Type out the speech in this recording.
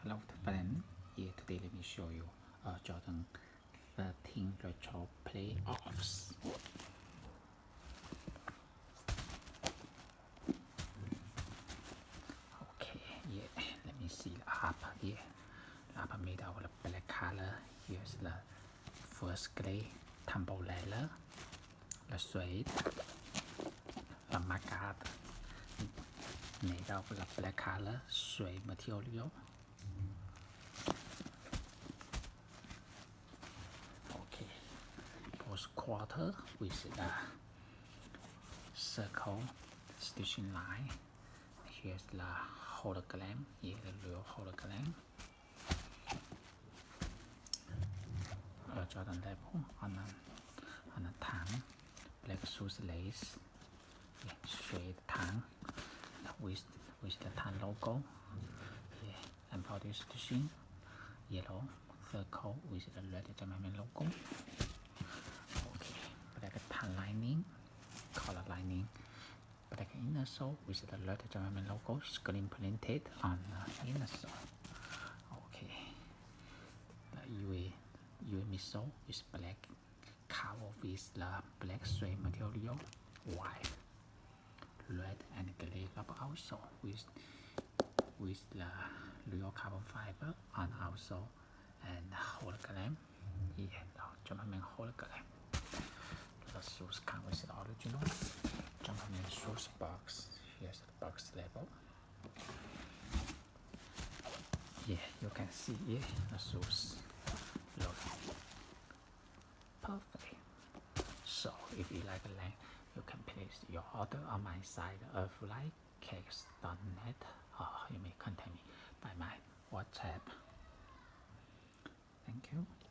Hello friend, here today let me show you Jordan 13 retro playoffs. Okay, yeah, let me see the upper here. The upper made out of black color. Here's the first gray tumble leather, the suede, the magard made out of black color suede material. Okay, post quarter with the circle stitching line. Here's the hologram, here the real hologram. Jordan label on the tongue, black shoes lace, yeah, straight tongue with the tongue logo, yeah, embroidery stitching, yellow circle with the red German logo. Okay, black tongue lining, color lining, black inner sole with the red German logo, screen printed on the inner sole. Okay, the UE midsole is black, cover with the black suede material, white, red and gray rubber outsole with the real carbon fiber on outsole and hologram. Here, the German hologram. The shoes come with the original German shoes box. Here's the box label. Yeah, you can see here the shoes look perfect. So if you like the length, you can place your order on my site of lightcakes.net, or you may contact me by my WhatsApp. Thank you.